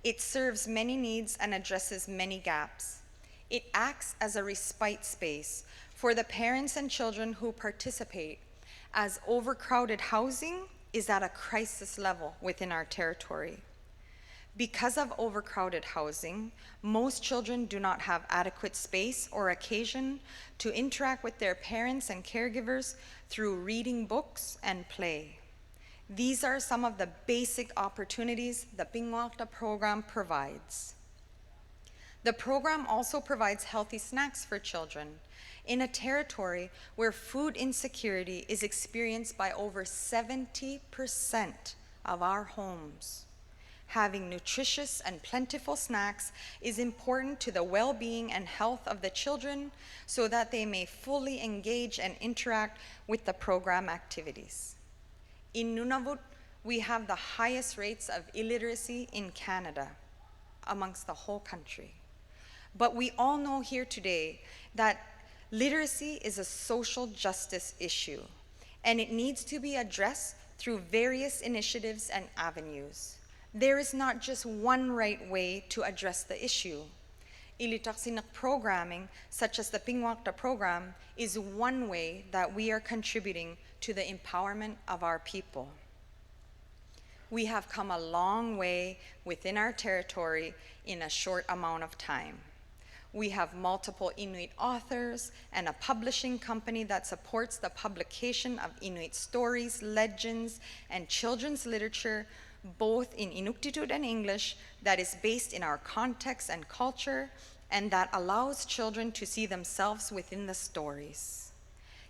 It serves many needs and addresses many gaps. It acts as a respite space for the parents and children who participate, as overcrowded housing is at a crisis level within our territory. Because of overcrowded housing, most children do not have adequate space or occasion to interact with their parents and caregivers through reading books and play. These are some of the basic opportunities the Pinnguaqta program provides. The program also provides healthy snacks for children in a territory where food insecurity is experienced by over 70% of our homes. Having nutritious and plentiful snacks is important to the well-being and health of the children so that they may fully engage and interact with the program activities. In Nunavut, we have the highest rates of illiteracy in Canada amongst the whole country. But we all know here today that literacy is a social justice issue, and it needs to be addressed through various initiatives and avenues. There is not just one right way to address the issue. Ilitaqsinniq programming, such as the Pinnguaqta program, is one way that we are contributing to the empowerment of our people. We have come a long way within our territory in a short amount of time. We have multiple Inuit authors and a publishing company that supports the publication of Inuit stories, legends, and children's literature, both in Inuktitut and English, that is based in our context and culture, and that allows children to see themselves within the stories.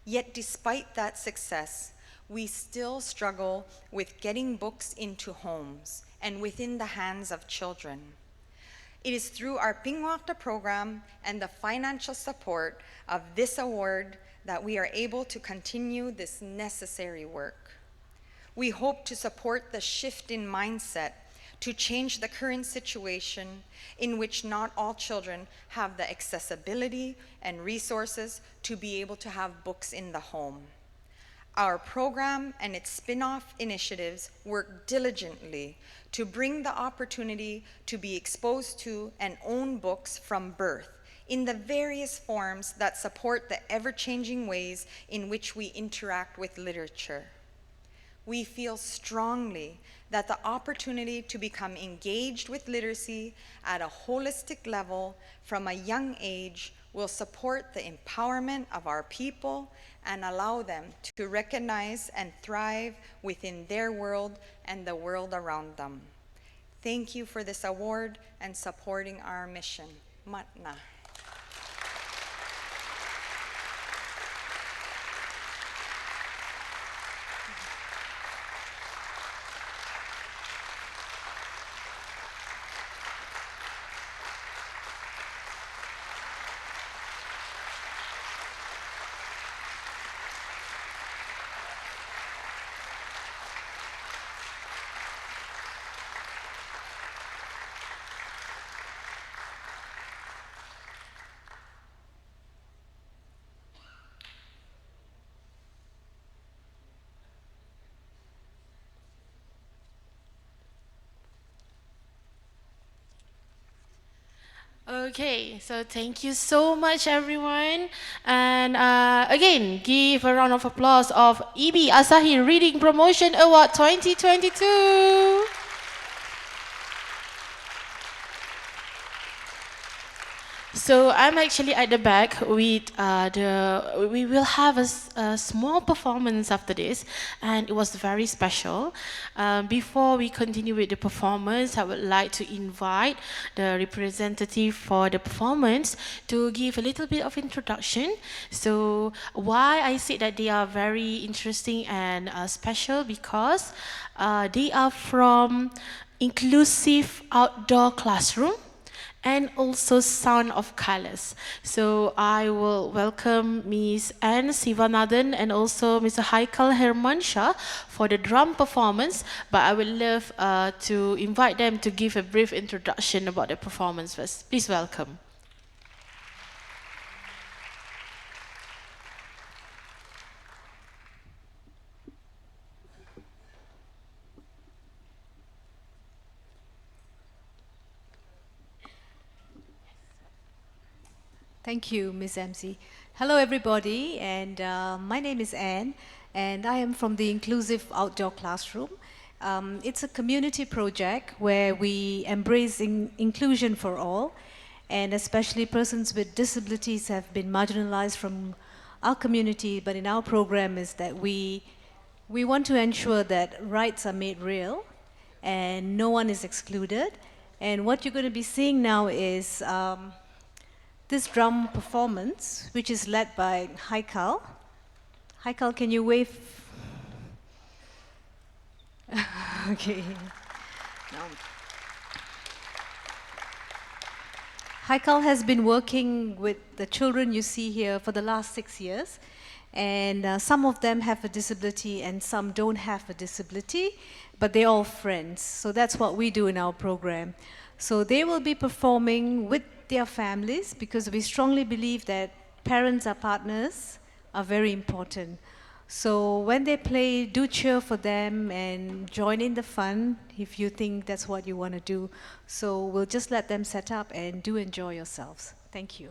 Yet despite that success, we still struggle with getting books into homes and within the hands of children. It is through our Pinnguaqta program and the financial support of this award that we are able to continue this necessary work. We hope to support the shift in mindset to change the current situation in which not all children have the accessibility and resources to be able to have books in the home. Our program and its spin-off initiatives work diligently to bring the opportunity to be exposed to and own books from birth in the various forms that support the ever-changing ways in which we interact with literature. We feel strongly that the opportunity to become engaged with literacy at a holistic level from a young age will support the empowerment of our people and allow them to recognize and thrive within their world and the world around them. Thank you for this award and supporting our mission. Matna. Okay, so thank you so much, everyone. And again, give a round of applause of IBBY-Asahi Reading Promotion Award 2022. So I'm actually at the back with we will have a small performance after this, and it was very special. Before we continue with the performance, I would like to invite the representative for the performance to give a little bit of introduction. So why I say that they are very interesting and special, because they are from inclusive outdoor classroom and also Sound of Colors. So I will welcome Ms. Anne Sivanathan and also Mr. Haikal Hermansyah for the drum performance, but I would love to invite them to give a brief introduction about the performance first. Please welcome. Thank you, Ms. MC. Hello, everybody, and my name is Anne, and I am from the Inclusive Outdoor Classroom. It's a community project where we embrace inclusion for all, and especially persons with disabilities have been marginalized from our community, but in our program is that we want to ensure that rights are made real and no one is excluded. And what you're going to be seeing now is this drum performance, which is led by Haikal. Haikal, can you wave? Okay. Haikal has been working with the children you see here for the last 6 years, and some of them have a disability and some don't have a disability, but they're all friends. So that's what we do in our program. So they will be performing with their families, because we strongly believe that parents are partners are very important. So when they play, do cheer for them and join in the fun if you think that's what you want to do. So we'll just let them set up and do enjoy yourselves. Thank you.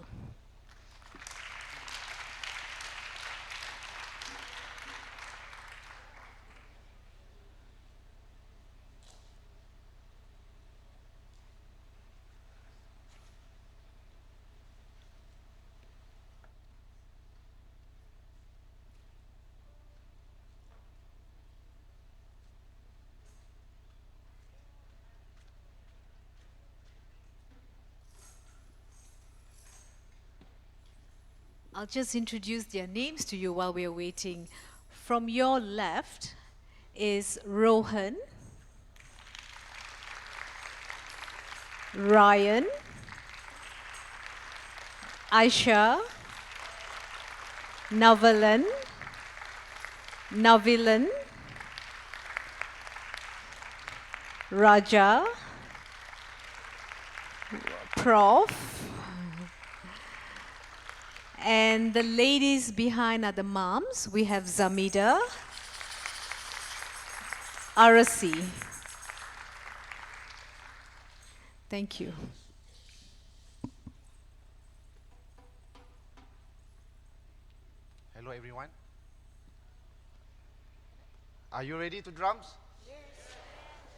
I'll just introduce their names to you while we are waiting. From your left is Rohan, Ryan, Aisha, Navalan, Navilan, Raja, Prof, and the ladies behind are the moms. We have Zamida, Arasi. Thank you. Hello, everyone. Are you ready to drums? Yes.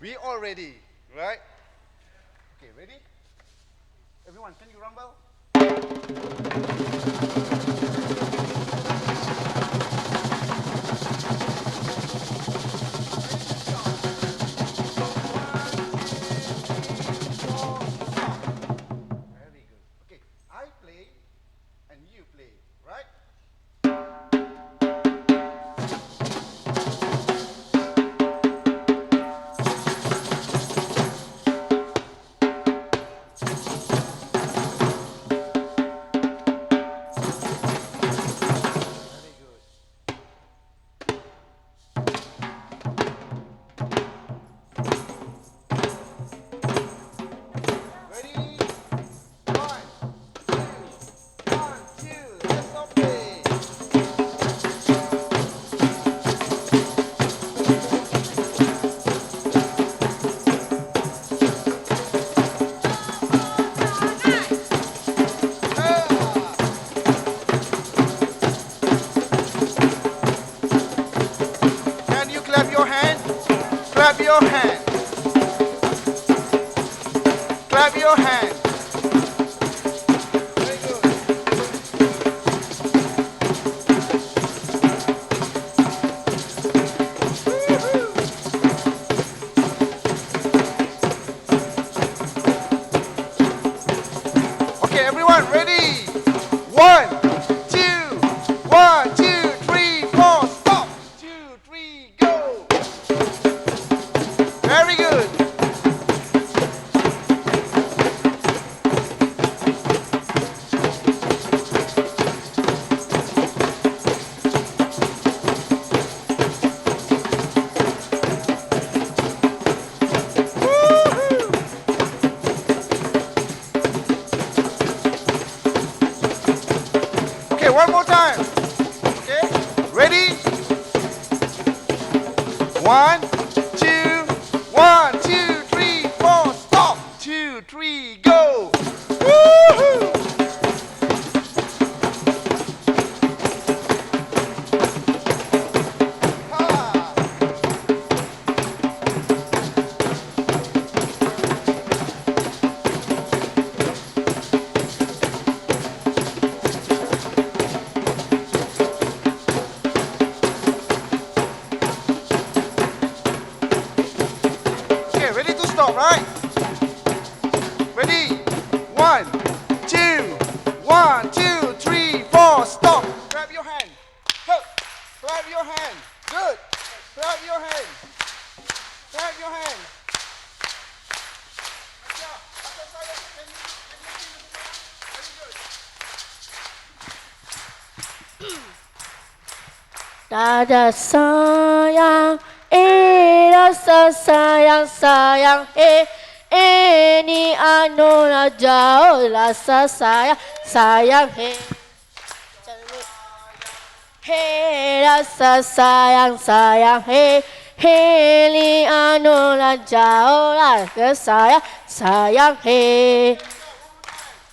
We all ready, right? Okay, ready? Everyone, can you rumble? Very good. Okay, I play and you play, right? Clap your hand. Clap your hand. Very Very good. Okay, one more time. Okay, ready? 1, 2, 1, 2, 3, 4, stop. 2, 3, go. Woohoo! Okay, ready to stop, right? Ready? 1, 2, 1, 2, 3, 4, stop. Grab your hand. Hup. Grab your hand. Good. Grab your hand. Grab your hand. Dada sayang, rasa sayang sayang, ni anu na jauh rasa sayang sayang, rasa sayang sayang, ni anu na jauh rasa sayang sayang,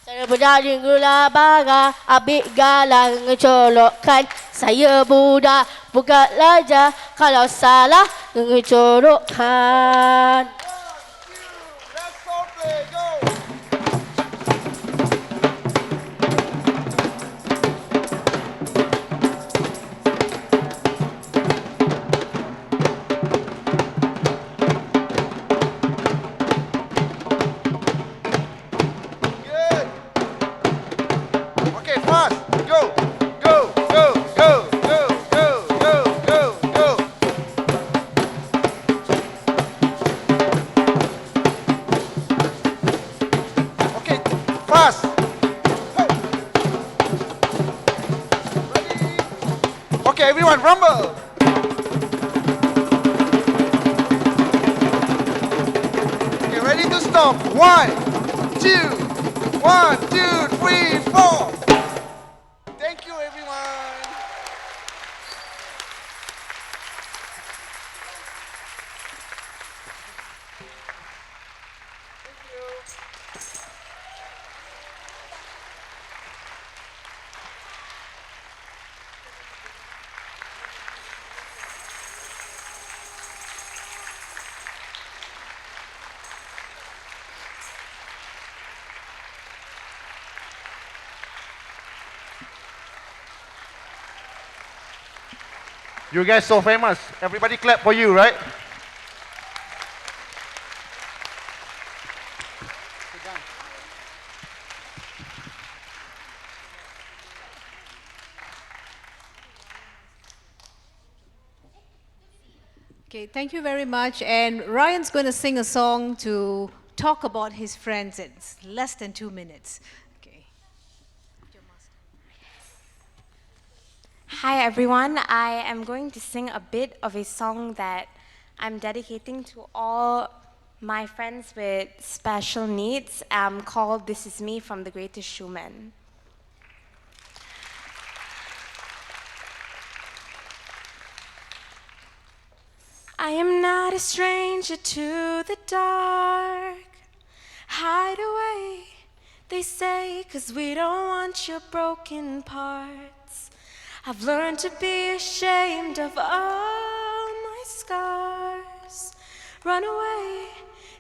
Saya berdari gula baga, abik galang ngecolokkan. Saya budak, bukan lajar, kalau salah ngecolokkan. Okay, fast. Go. Go, go, go, go, go, go, go, go. Okay, fast. Hey. Ready? Okay, everyone, rumble. Okay, ready to stop. 1, 2, 1, 2, 3, 4. Thank you, everyone. You guys so famous. Everybody clap for you, right? Okay, thank you very much. And Ryan's going to sing a song to talk about his friends in less than 2 minutes. Okay. Hi everyone, I am going to sing a bit of a song that I'm dedicating to all my friends with special needs, called This Is Me from The Greatest Showman. I am not a stranger to the dark. Hide away, they say, 'cause we don't want your broken parts. I've learned to be ashamed of all my scars. Run away,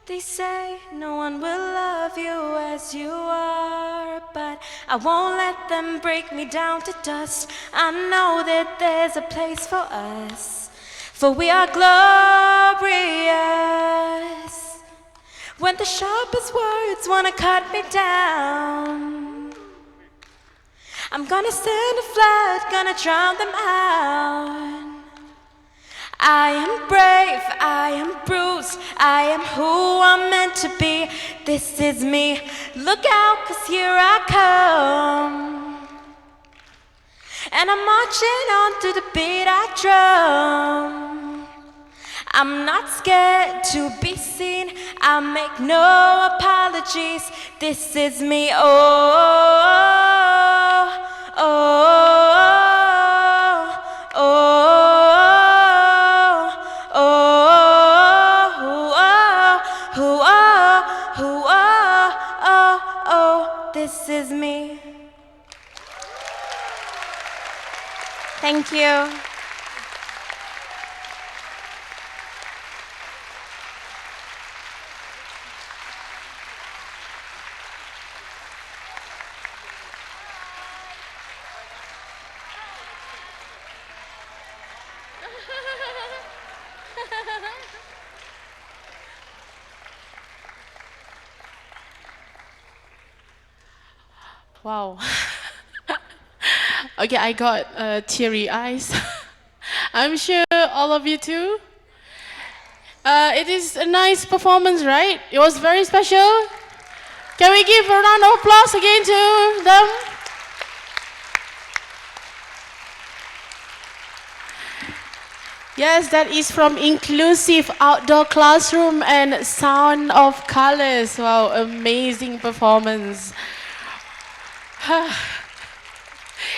they say, no one will love you as you are. But I won't let them break me down to dust. I know that there's a place for us, for we are glorious. When the sharpest words wanna cut me down, I'm gonna stand a flood, gonna drown them out. I am brave, I am bruised, roots. I am who I'm meant to be. This is me. Look out, 'cause here I come. And I'm marching on to the beat I drum. I'm not scared to be seen. I make no apologies. This is me. Oh, oh, oh, oh, oh, this is me. Thank you. Wow. Okay, I got teary eyes. I'm sure all of you too. It is a nice performance, right? It was very special. Can we give a round of applause again to them? Yes, that is from Inclusive Outdoor Classroom and Sound of Colors. Wow, amazing performance.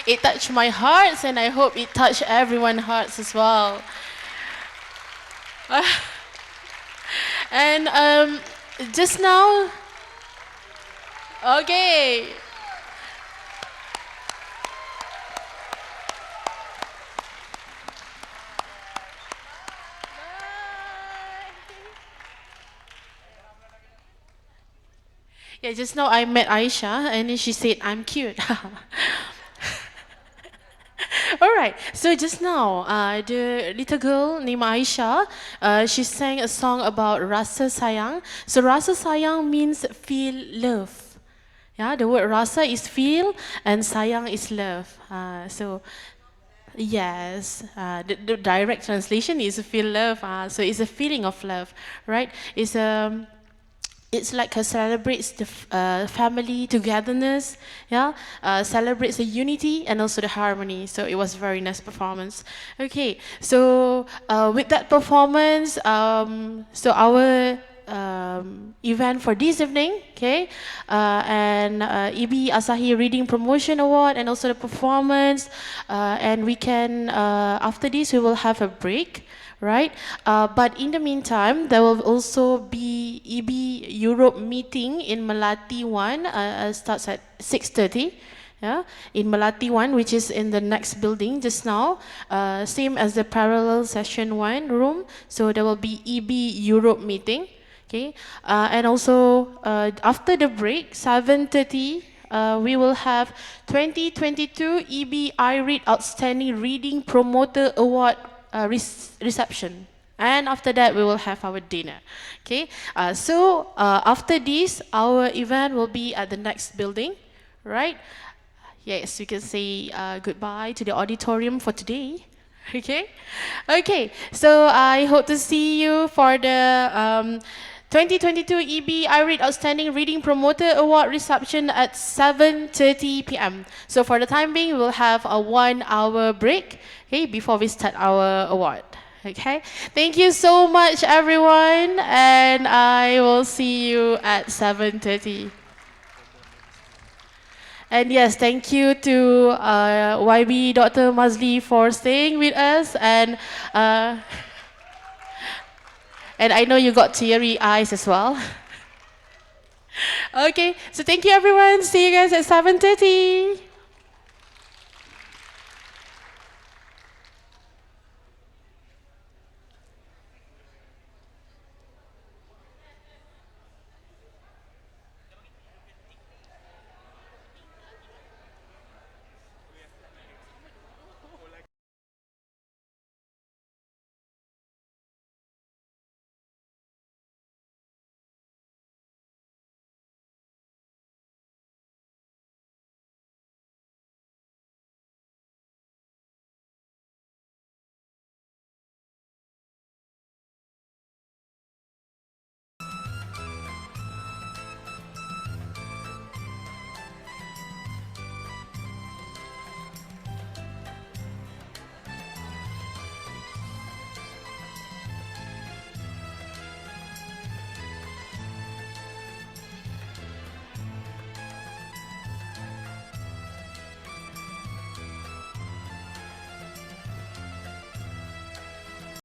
It touched my heart, and I hope it touched everyone's hearts as well. And just now, okay. Yeah, just now I met Aisha, and then she said, I'm cute. All right, so just now, the little girl named Aisha, she sang a song about rasa sayang. So rasa sayang means feel love. Yeah, the word rasa is feel, and sayang is love. So yes, the direct translation is feel love. So it's a feeling of love, right? It's like celebrates the family togetherness, yeah, celebrates the unity and also the harmony. So it was a very nice performance. Okay, so with that performance, so our event for this evening, okay, and IBBY-Asahi Reading Promotion Award and also the performance, and we can, after this we will have a break. Right, but in the meantime, there will also be IBBY Europe meeting in Melati 1, starts at 6:30, yeah, in Melati 1, which is in the next building just now, same as the parallel session 1 room, so there will be IBBY Europe meeting, okay, and also after the break, 7:30, we will have 2022 IBBY iRead Outstanding Reading Promoter Award reception, and after that we will have our dinner. Okay, so after this our event will be at the next building, right? Yes, you can say goodbye to the auditorium for today. Okay, so I hope to see you for the 2022 IBBY iRead Outstanding Reading Promoter Award reception at 7:30 p.m. So for the time being, we will have a 1-hour break, okay, before we start our award. Okay, thank you so much, everyone, and I will see you at 7:30. And yes, thank you to YB Dr. Mazli for staying with us, and I know you got teary eyes as well. Okay, so thank you everyone. See you guys at 7:30.